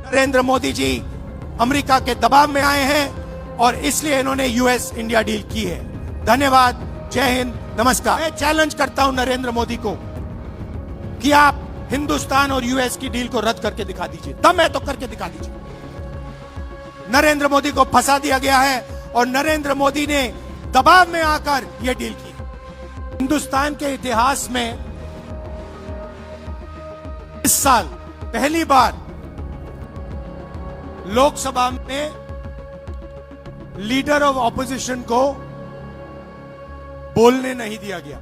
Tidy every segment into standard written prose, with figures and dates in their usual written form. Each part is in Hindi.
नरेंद्र मोदी जी अमेरिका के दबाव में आए हैं और इसलिए इन्होंने यूएस इंडिया डील की है। धन्यवाद, जय हिंद, नमस्कार। मैं चैलेंज करता हूं नरेंद्र मोदी को कि आप हिंदुस्तान और यूएस की डील को रद्द करके दिखा दीजिए। दम है तो करके दिखा दीजिए। नरेंद्र मोदी को फंसा दिया गया है और नरेंद्र मोदी ने दबाव में आकर यह डील की। हिंदुस्तान के इतिहास में इस साल पहली बार लोकसभा में लीडर ऑफ ऑपोजिशन को बोलने नहीं दिया गया।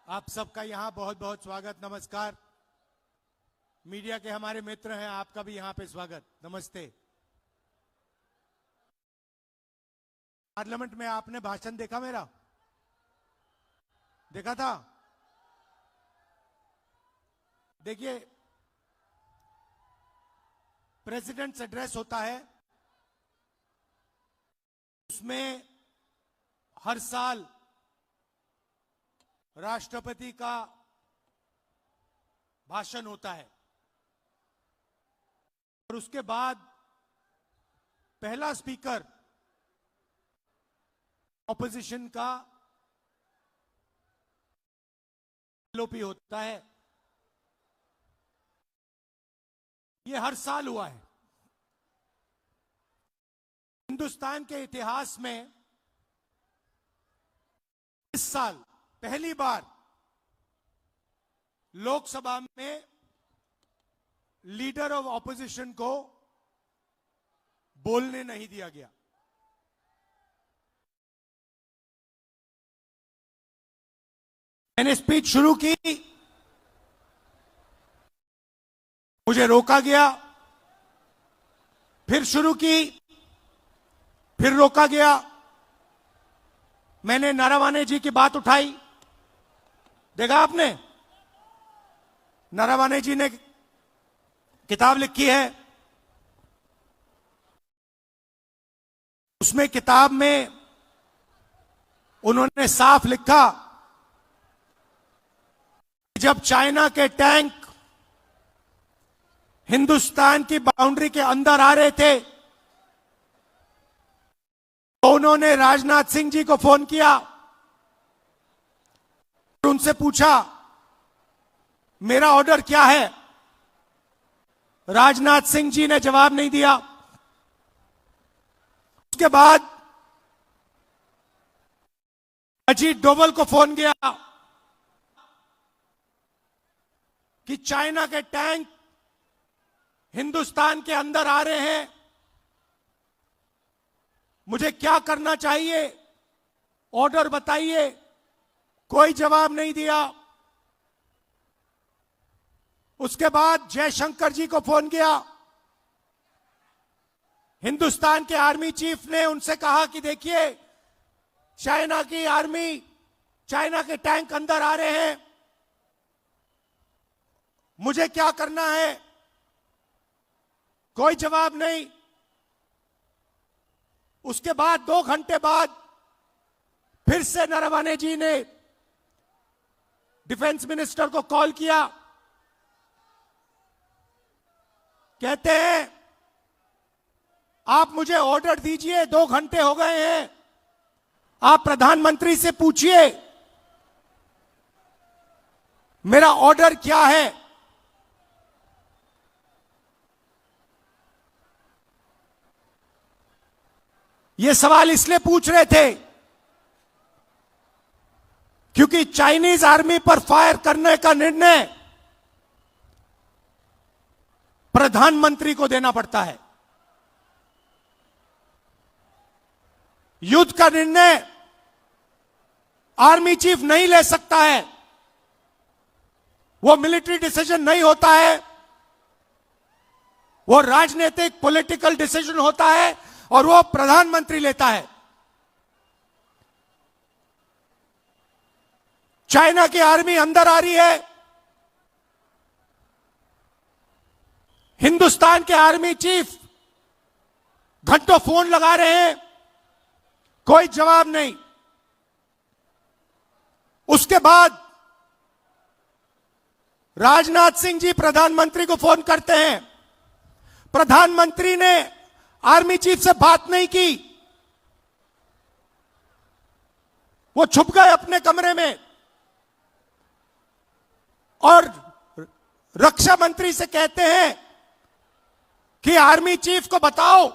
आप सबका यहां बहुत बहुत स्वागत, नमस्कार। मीडिया के हमारे मित्र हैं, आपका भी यहां पे स्वागत, नमस्ते। पार्लियामेंट में आपने भाषण देखा मेरा? देखा था? देखिए, प्रेसिडेंट्स एड्रेस होता है, उसमें हर साल राष्ट्रपति का भाषण होता है और उसके बाद पहला स्पीकर ऑपोजिशन का एलओपी होता है। यह हर साल हुआ है। हिंदुस्तान के इतिहास में इस साल पहली बार लोकसभा में लीडर ऑफ ऑपोजिशन को बोलने नहीं दिया गया। मैंने स्पीच शुरू की, मुझे रोका गया, फिर शुरू की, फिर रोका गया। मैंने नारावाने जी की बात उठाई, देखा आपने? नारावाने जी ने किताब लिखी है, उसमें किताब में उन्होंने साफ लिखा, जब चाइना के टैंक हिंदुस्तान की बाउंड्री के अंदर आ रहे थे तो उन्होंने राजनाथ सिंह जी को फोन किया और उनसे पूछा मेरा ऑर्डर क्या है। राजनाथ सिंह जी ने जवाब नहीं दिया। उसके बाद अजीत डोभाल को फोन किया कि चाइना के टैंक हिंदुस्तान के अंदर आ रहे हैं, मुझे क्या करना चाहिए, ऑर्डर बताइए। कोई जवाब नहीं दिया। उसके बाद जयशंकर जी को फोन किया। हिंदुस्तान के आर्मी चीफ ने उनसे कहा कि देखिए, चाइना की आर्मी, चाइना के टैंक अंदर आ रहे हैं, मुझे क्या करना है। कोई जवाब नहीं। उसके बाद 2 घंटे बाद फिर से नरवणे जी ने डिफेंस मिनिस्टर को कॉल किया। कहते हैं आप मुझे ऑर्डर दीजिए, 2 घंटे हो गए हैं, आप प्रधानमंत्री से पूछिए मेरा ऑर्डर क्या है। ये सवाल इसलिए पूछ रहे थे क्योंकि चाइनीज आर्मी पर फायर करने का निर्णय प्रधानमंत्री को देना पड़ता है। युद्ध का निर्णय आर्मी चीफ नहीं ले सकता है, वो मिलिट्री डिसीजन नहीं होता है, वो राजनीतिक पॉलिटिकल डिसीजन होता है और वो प्रधानमंत्री लेता है। चाइना की आर्मी अंदर आ रही है, हिंदुस्तान के आर्मी चीफ घंटों फोन लगा रहे हैं, कोई जवाब नहीं। उसके बाद राजनाथ सिंह जी प्रधानमंत्री को फोन करते हैं। प्रधानमंत्री ने आर्मी चीफ से बात नहीं की, वो छुप गए अपने कमरे में और रक्षा मंत्री से कहते हैं कि आर्मी चीफ को बताओ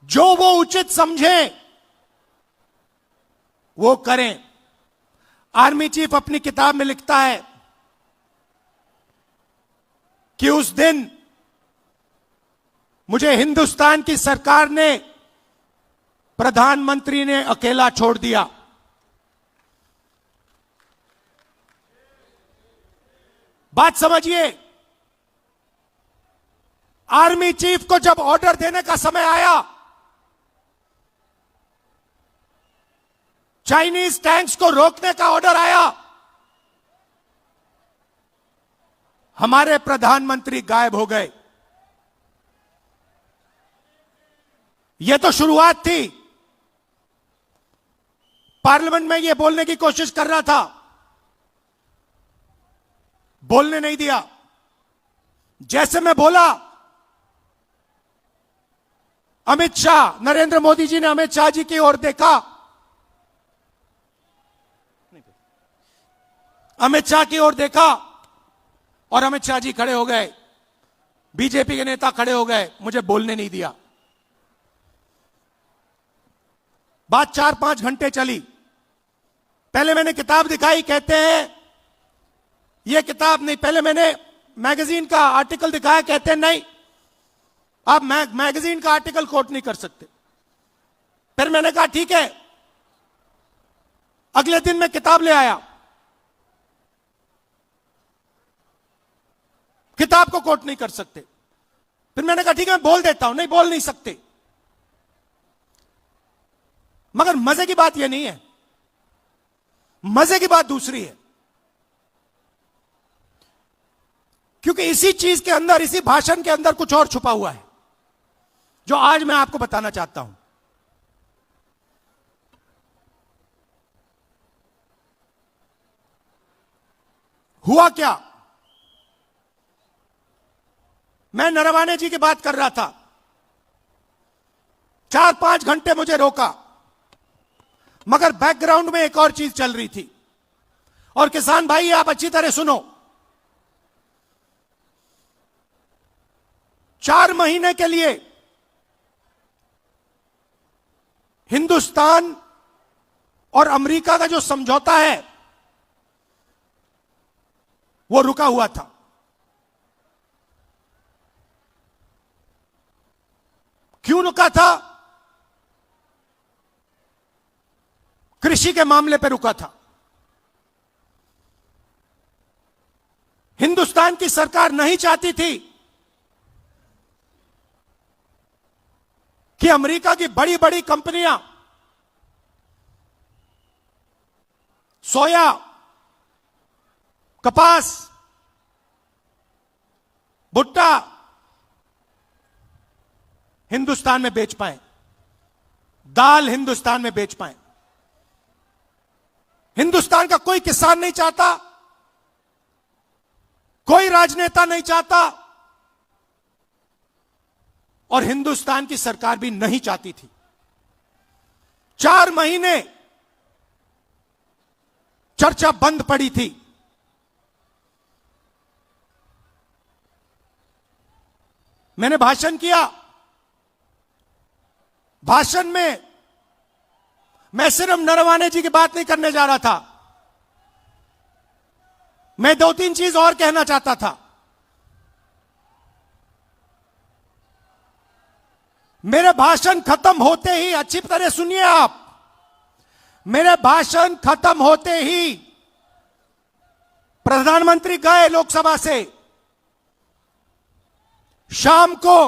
जो वो उचित समझे वो करें। आर्मी चीफ अपनी किताब में लिखता है कि उस दिन मुझे हिंदुस्तान की सरकार ने, प्रधानमंत्री ने अकेला छोड़ दिया। बात समझिए, आर्मी चीफ को जब ऑर्डर देने का समय आया, चाइनीज टैंक्स को रोकने का ऑर्डर आया, हमारे प्रधानमंत्री गायब हो गए। यह तो शुरुआत थी। पार्लियामेंट में यह बोलने की कोशिश कर रहा था, बोलने नहीं दिया। जैसे मैं बोला, अमित शाह, नरेंद्र मोदी जी ने अमित शाह जी की ओर देखा, अमित शाह की ओर देखा और अमित शाह जी खड़े हो गए, बीजेपी के नेता खड़े हो गए, मुझे बोलने नहीं दिया। बात 4-5 घंटे चली। पहले मैंने किताब दिखाई, कहते हैं यह किताब नहीं, पहले मैंने मैगजीन का आर्टिकल दिखाया, कहते हैं नहीं आप मैगजीन का आर्टिकल कोट नहीं कर सकते। फिर मैंने कहा ठीक है। अगले दिन मैं किताब ले आया, किताब को कोट नहीं कर सकते। फिर मैंने कहा ठीक है मैं बोल देता हूं, नहीं बोल नहीं सकते। मगर मजे की बात यह नहीं है, मजे की बात दूसरी है। क्योंकि इसी चीज के अंदर, इसी भाषण के अंदर कुछ और छुपा हुआ है जो आज मैं आपको बताना चाहता हूं। हुआ क्या, मैं नरवाने जी की बात कर रहा था, 4-5 घंटे मुझे रोका, मगर बैकग्राउंड में एक और चीज चल रही थी। और किसान भाई आप अच्छी तरह सुनो, 4 महीने के लिए हिंदुस्तान और अमेरिका का जो समझौता है वो रुका हुआ था। क्यों रुका था? कृषि के मामले पर रुका था। हिंदुस्तान की सरकार नहीं चाहती थी कि अमेरिका की बड़ी बड़ी कंपनियां सोया, कपास, भुट्टा हिंदुस्तान में बेच पाए, दाल हिंदुस्तान में बेच पाए। हिंदुस्तान का कोई किसान नहीं चाहता, कोई राजनेता नहीं चाहता और हिंदुस्तान की सरकार भी नहीं चाहती थी। 4 महीने चर्चा बंद पड़ी थी। मैंने भाषण किया, भाषण में मैं सिर्फ नरवाने जी की बात नहीं करने जा रहा था, मैं 2-3 चीज और कहना चाहता था। मेरे भाषण खत्म होते ही, अच्छी तरह सुनिए आप, मेरे भाषण खत्म होते ही प्रधानमंत्री गए लोकसभा से। शाम को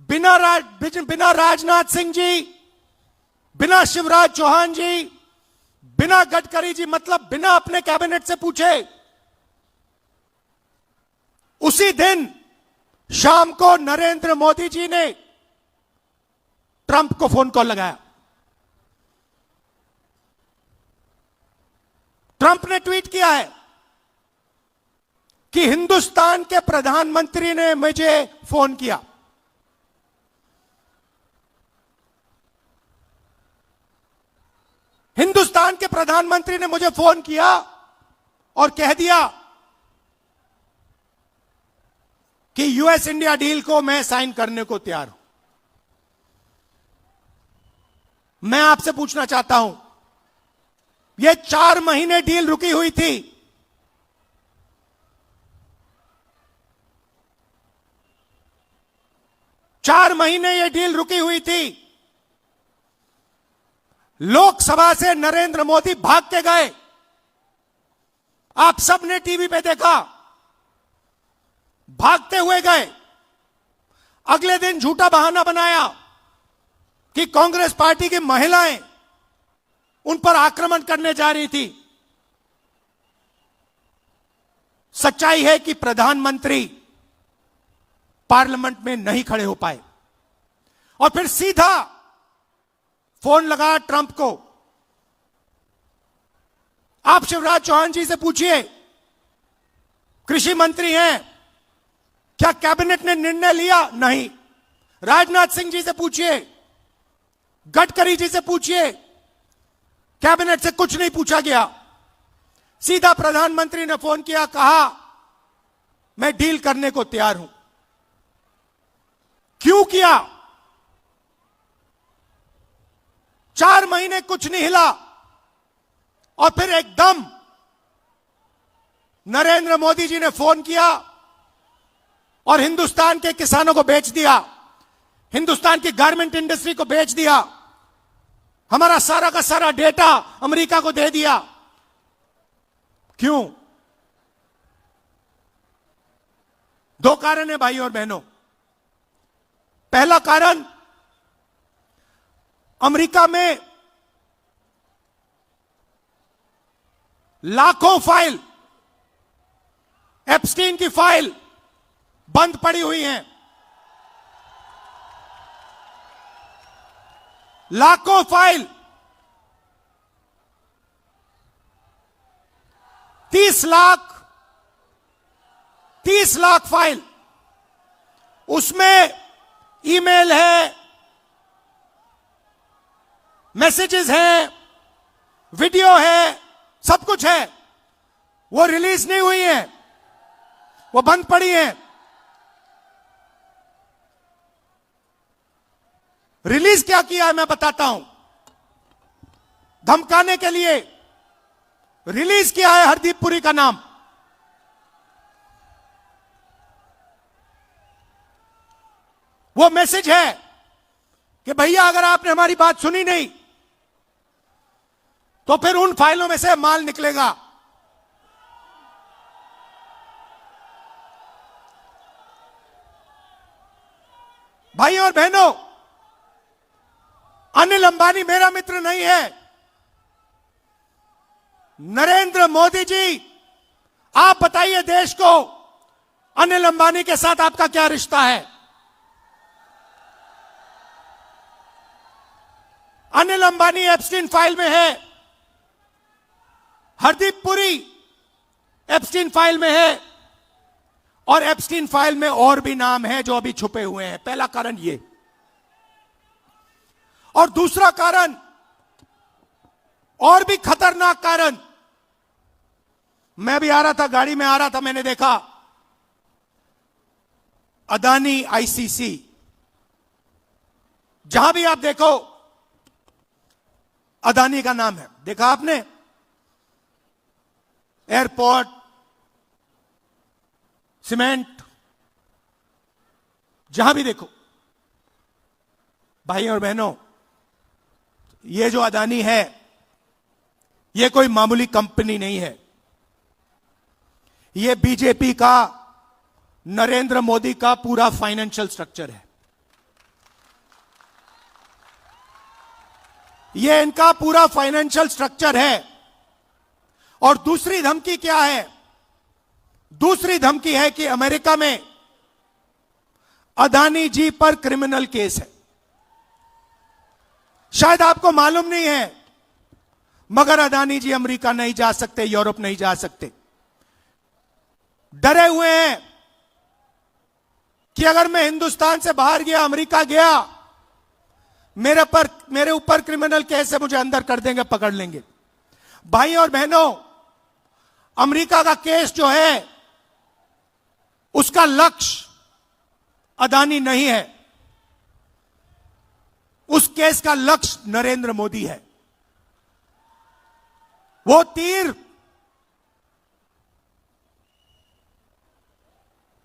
बिना राजनाथ सिंह जी, बिना शिवराज चौहान जी, बिना गडकरी जी, मतलब बिना अपने कैबिनेट से पूछे, उसी दिन शाम को नरेंद्र मोदी जी ने ट्रंप को फोन कॉल लगाया। ट्रंप ने ट्वीट किया है कि हिंदुस्तान के प्रधानमंत्री ने मुझे फोन किया। हिंदुस्तान के प्रधानमंत्री ने मुझे फोन किया और कह दिया कि यूएस इंडिया डील को मैं साइन करने को तैयार हूं। मैं आपसे पूछना चाहता हूं, यह 4 महीने डील रुकी हुई थी। चार महीने यह डील रुकी हुई थी। लोकसभा से नरेंद्र मोदी भाग के गए। आप सबने टीवी पे देखा, भागते हुए गए। अगले दिन झूठा बहाना बनाया कि कांग्रेस पार्टी की महिलाएं उन पर आक्रमण करने जा रही थी। सच्चाई है कि प्रधानमंत्री पार्लियामेंट में नहीं खड़े हो पाए और फिर सीधा फोन लगा ट्रंप को। आप शिवराज चौहान जी से पूछिए, कृषि मंत्री हैं, क्या कैबिनेट ने निर्णय लिया? नहीं। राजनाथ सिंह जी से पूछिए, गडकरी जी से पूछिए, कैबिनेट से कुछ नहीं पूछा गया। सीधा प्रधानमंत्री ने फोन किया, कहा मैं डील करने को तैयार हूं। क्यों किया? 4 महीने कुछ नहीं हिला और फिर एकदम नरेंद्र मोदी जी ने फोन किया और हिंदुस्तान के किसानों को बेच दिया, हिंदुस्तान की गारमेंट इंडस्ट्री को बेच दिया, हमारा सारा का सारा डेटा अमेरिका को दे दिया। क्यों? 2 कारण है भाइयों और बहनों। पहला कारण, अमेरिका में लाखों फाइल, एप्स्टीन की फाइल बंद पड़ी हुई हैं। लाखों फाइल, 30 लाख फाइल, उसमें ईमेल है, मैसेजेस हैं, वीडियो है, सब कुछ है। वो रिलीज नहीं हुई है, वो बंद पड़ी है। रिलीज क्या किया है मैं बताता हूं। धमकाने के लिए रिलीज किया है हरदीप पुरी का नाम। वो मैसेज है कि भैया अगर आपने हमारी बात सुनी नहीं तो फिर उन फाइलों में से माल निकलेगा। भाइयों और बहनों, अनिल अंबानी मेरा मित्र नहीं है। नरेंद्र मोदी जी, आप बताइए देश को, अनिल अंबानी के साथ आपका क्या रिश्ता है? अनिल अंबानी एप्स्टीन फाइल में है, हरदीप पुरी एप्स्टीन फाइल में है और एप्स्टीन फाइल में और भी नाम है जो अभी छुपे हुए हैं। पहला कारण ये। और दूसरा कारण, और भी खतरनाक कारण, मैं भी आ रहा था, गाड़ी में आ रहा था, मैंने देखा अदानी आईसीसी, जहां भी आप देखो अदानी का नाम है। देखा आपने? एयरपोर्ट, सीमेंट, जहां भी देखो। भाइयों और बहनों, ये जो अदानी है, ये कोई मामूली कंपनी नहीं है। ये बीजेपी का, नरेंद्र मोदी का पूरा फाइनेंशियल स्ट्रक्चर है। ये इनका पूरा फाइनेंशियल स्ट्रक्चर है। और दूसरी धमकी क्या है? दूसरी धमकी है कि अमेरिका में अदानी जी पर क्रिमिनल केस है। शायद आपको मालूम नहीं है, मगर अदानी जी अमेरिका नहीं जा सकते, यूरोप नहीं जा सकते। डरे हुए हैं कि अगर मैं हिंदुस्तान से बाहर गया, अमेरिका गया, मेरे ऊपर क्रिमिनल केस है, मुझे अंदर कर देंगे, पकड़ लेंगे। भाई और बहनों, अमेरिका का केस जो है उसका लक्ष्य अदानी नहीं है, उस केस का लक्ष्य नरेंद्र मोदी है। वो तीर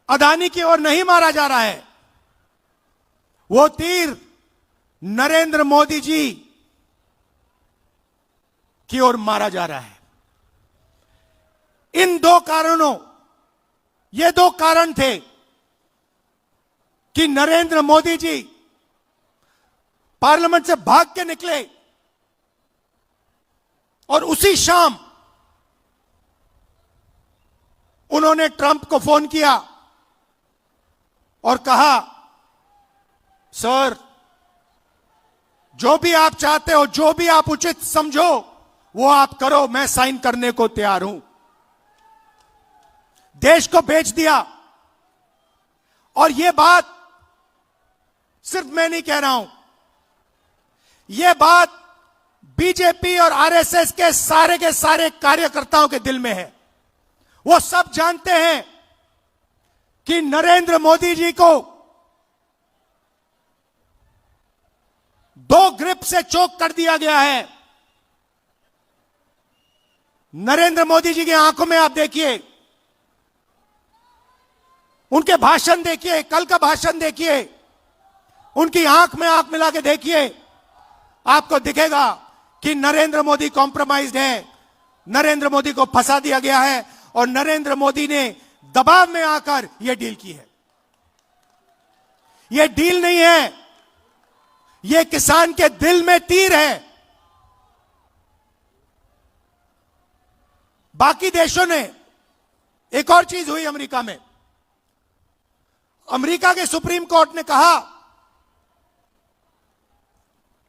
अदानी की ओर नहीं मारा जा रहा है, वो तीर नरेंद्र मोदी जी की ओर मारा जा रहा है। इन दो कारणों, ये दो कारण थे कि नरेंद्र मोदी जी पार्लियामेंट से भाग के निकले और उसी शाम उन्होंने ट्रंप को फोन किया और कहा, सर, जो भी आप चाहते हो, जो भी आप उचित समझो, वो आप करो, मैं साइन करने को तैयार हूं। देश को बेच दिया। और यह बात सिर्फ मैं नहीं कह रहा हूं, यह बात बीजेपी और आरएसएस के सारे कार्यकर्ताओं के दिल में है। वो सब जानते हैं कि नरेंद्र मोदी जी को दो ग्रिप से चोक कर दिया गया है। नरेंद्र मोदी जी की आंखों में आप देखिए, उनके भाषण देखिए, कल का भाषण देखिए, उनकी आंख में आंख मिला के देखिए, आपको दिखेगा कि नरेंद्र मोदी कॉम्प्रोमाइज्ड है, नरेंद्र मोदी को फंसा दिया गया है और नरेंद्र मोदी ने दबाव में आकर यह डील की है। यह डील नहीं है, यह किसान के दिल में तीर है। बाकी देशों ने, एक और चीज हुई अमेरिका में, अमेरिका के सुप्रीम कोर्ट ने कहा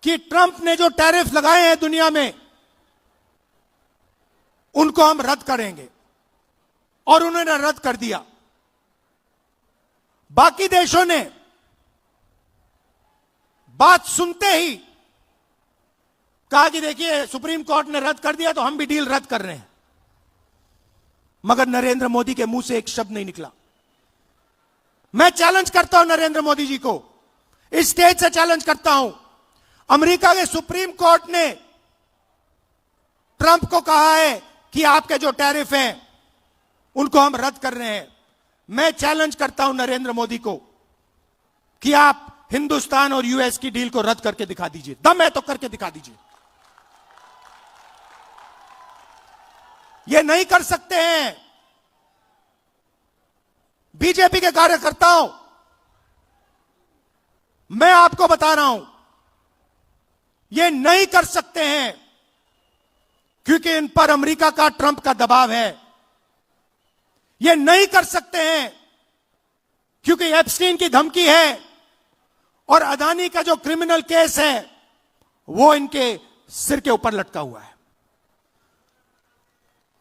कि ट्रंप ने जो टैरिफ लगाए हैं दुनिया में, उनको हम रद्द करेंगे, और उन्होंने रद्द कर दिया। बाकी देशों ने बात सुनते ही कहा कि देखिए, सुप्रीम कोर्ट ने रद्द कर दिया तो हम भी डील रद्द कर रहे हैं। मगर नरेंद्र मोदी के मुंह से एक शब्द नहीं निकला। मैं चैलेंज करता हूं नरेंद्र मोदी जी को, इस स्टेज से चैलेंज करता हूं। अमेरिका के सुप्रीम कोर्ट ने ट्रंप को कहा है कि आपके जो टैरिफ हैं उनको हम रद्द कर रहे हैं। मैं चैलेंज करता हूं नरेंद्र मोदी को कि आप हिंदुस्तान और यूएस की डील को रद्द करके दिखा दीजिए। दम है तो करके दिखा दीजिए। ये नहीं कर सकते हैं। बीजेपी के कार्यकर्ताओं, मैं आपको बता रहा हूं, ये नहीं कर सकते हैं क्योंकि इन पर अमेरिका का, ट्रंप का दबाव है। ये नहीं कर सकते हैं क्योंकि एप्स्टीन की धमकी है और अदानी का जो क्रिमिनल केस है वो इनके सिर के ऊपर लटका हुआ है।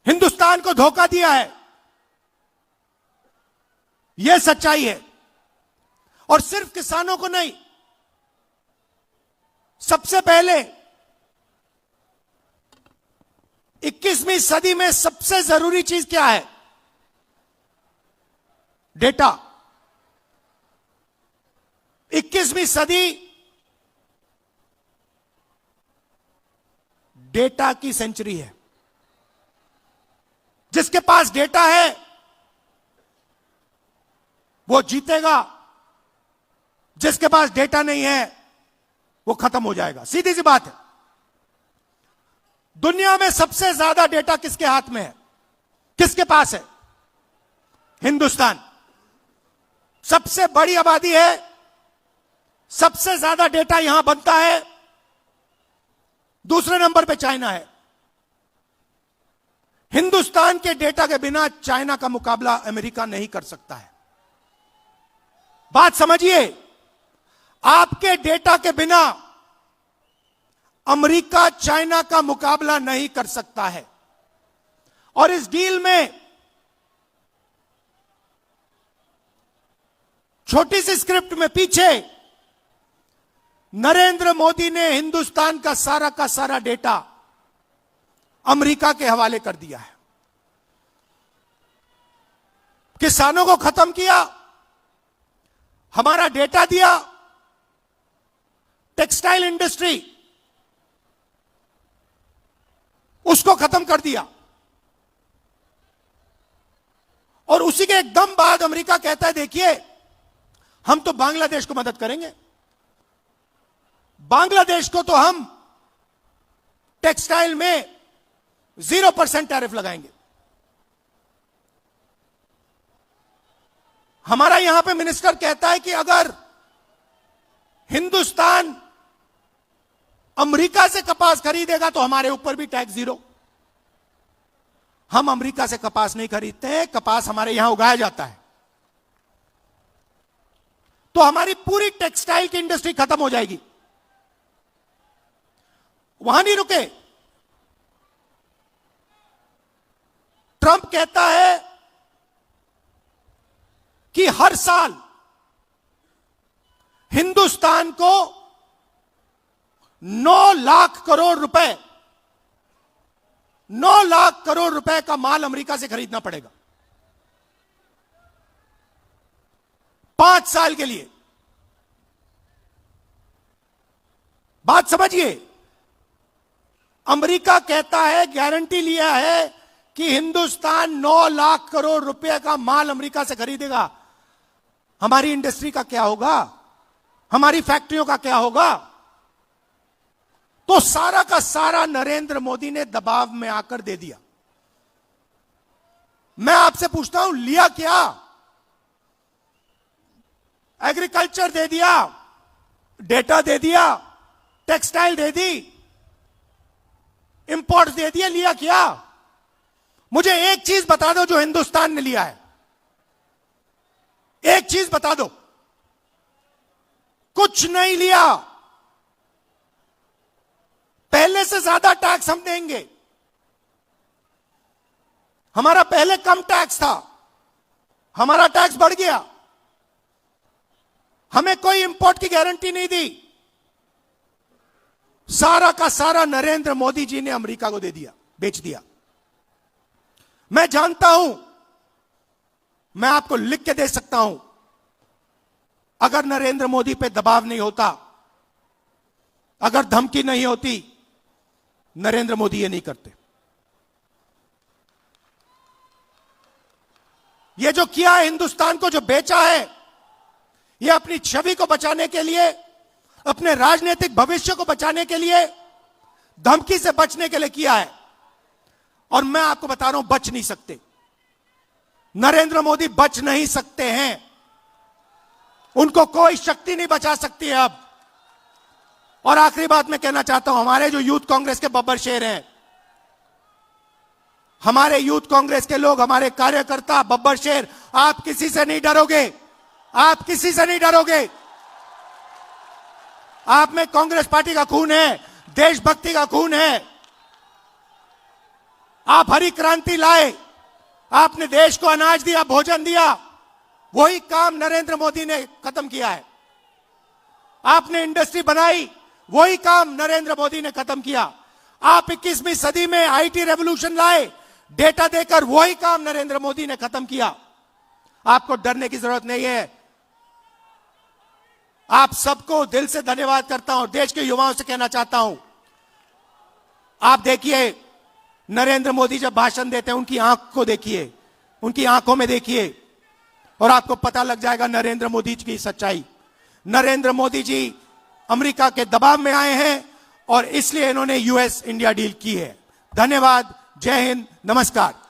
हिंदुस्तान को धोखा दिया है, यह सच्चाई है। और सिर्फ किसानों को नहीं, सबसे पहले 21वीं सदी में सबसे जरूरी चीज क्या है? डेटा। 21वीं सदी डेटा की सेंचुरी है। जिसके पास डेटा है वो जीतेगा, जिसके पास डेटा नहीं है वो खत्म हो जाएगा। सीधी सी बात है। दुनिया में सबसे ज्यादा डेटा किसके हाथ में है? किसके पास है? हिंदुस्तान। सबसे बड़ी आबादी है, सबसे ज्यादा डेटा यहां बनता है। दूसरे नंबर पे चाइना है। हिंदुस्तान के डेटा के बिना चाइना का मुकाबला अमेरिका नहीं कर सकता है। बात समझिए, आपके डेटा के बिना अमेरिका चाइना का मुकाबला नहीं कर सकता है। और इस डील में छोटी सी स्क्रिप्ट में पीछे नरेंद्र मोदी ने हिंदुस्तान का सारा डेटा अमेरिका के हवाले कर दिया है। किसानों को खत्म किया, हमारा डेटा दिया, टेक्सटाइल इंडस्ट्री उसको खत्म कर दिया। और उसी के एकदम बाद अमेरिका कहता है देखिए हम तो बांग्लादेश को मदद करेंगे, बांग्लादेश को तो हम टेक्सटाइल में 0% टैरिफ लगाएंगे। हमारा यहां पे मिनिस्टर कहता है कि अगर हिंदुस्तान अमेरिका से कपास खरीदेगा तो हमारे ऊपर भी टैक्स 0। हम अमेरिका से कपास नहीं खरीदते हैं, कपास हमारे यहां उगाया जाता है। तो हमारी पूरी टेक्सटाइल की इंडस्ट्री खत्म हो जाएगी। वहां नहीं रुके, ट्रंप कहता है कि हर साल हिंदुस्तान को 9 लाख करोड़ रुपए 9 लाख करोड़ रुपए का माल अमेरिका से खरीदना पड़ेगा 5 साल के लिए। बात समझिए, अमेरिका कहता है, गारंटी लिया है कि हिंदुस्तान 9 लाख करोड़ रुपए का माल अमेरिका से खरीदेगा। हमारी इंडस्ट्री का क्या होगा, हमारी फैक्ट्रियों का क्या होगा? तो सारा का सारा नरेंद्र मोदी ने दबाव में आकर दे दिया। मैं आपसे पूछता हूं, लिया क्या? एग्रीकल्चर दे दिया, डेटा दे दिया, टेक्सटाइल दे दी, इंपोर्ट दे दिया, लिया क्या? मुझे एक चीज बता दो जो हिंदुस्तान ने लिया है, एक चीज बता दो। कुछ नहीं लिया। पहले से ज्यादा टैक्स हम देंगे। हमारा पहले कम टैक्स था, हमारा टैक्स बढ़ गया। हमें कोई इंपोर्ट की गारंटी नहीं दी। सारा का सारा नरेंद्र मोदी जी ने अमेरिका को दे दिया, बेच दिया। मैं जानता हूं, मैं आपको लिख के दे सकता हूं, अगर नरेंद्र मोदी पे दबाव नहीं होता, अगर धमकी नहीं होती, नरेंद्र मोदी ये नहीं करते। ये जो किया है, हिंदुस्तान को जो बेचा है, ये अपनी छवि को बचाने के लिए, अपने राजनीतिक भविष्य को बचाने के लिए, धमकी से बचने के लिए किया है। और मैं आपको बता रहा हूं, बच नहीं सकते। नरेंद्र मोदी बच नहीं सकते हैं। उनको कोई शक्ति नहीं बचा सकती है अब। और आखिरी बात मैं कहना चाहता हूं, हमारे जो यूथ कांग्रेस के बब्बर शेर हैं, हमारे यूथ कांग्रेस के लोग, हमारे कार्यकर्ता बब्बर शेर, आप किसी से नहीं डरोगे, आप किसी से नहीं डरोगे। आप में कांग्रेस पार्टी का खून है, देशभक्ति का खून है। आप हरी क्रांति लाए, आपने देश को अनाज दिया, भोजन दिया, वही काम नरेंद्र मोदी ने खत्म किया है। आपने इंडस्ट्री बनाई, वही काम नरेंद्र मोदी ने खत्म किया। आप 21वीं सदी में आईटी रेवोल्यूशन लाए, डेटा देकर, वही काम नरेंद्र मोदी ने खत्म किया। आपको डरने की जरूरत नहीं है। आप सबको दिल से धन्यवाद करता हूं। देश के युवाओं से कहना चाहता हूं, आप देखिए नरेंद्र मोदी जब भाषण देते हैं, उनकी आंख को देखिए, उनकी आंखों में देखिए, और आपको पता लग जाएगा नरेंद्र मोदी जी की सच्चाई। नरेंद्र मोदी जी अमेरिका के दबाव में आए हैं और इसलिए इन्होंने यूएस इंडिया डील की है। धन्यवाद, जय हिंद, नमस्कार।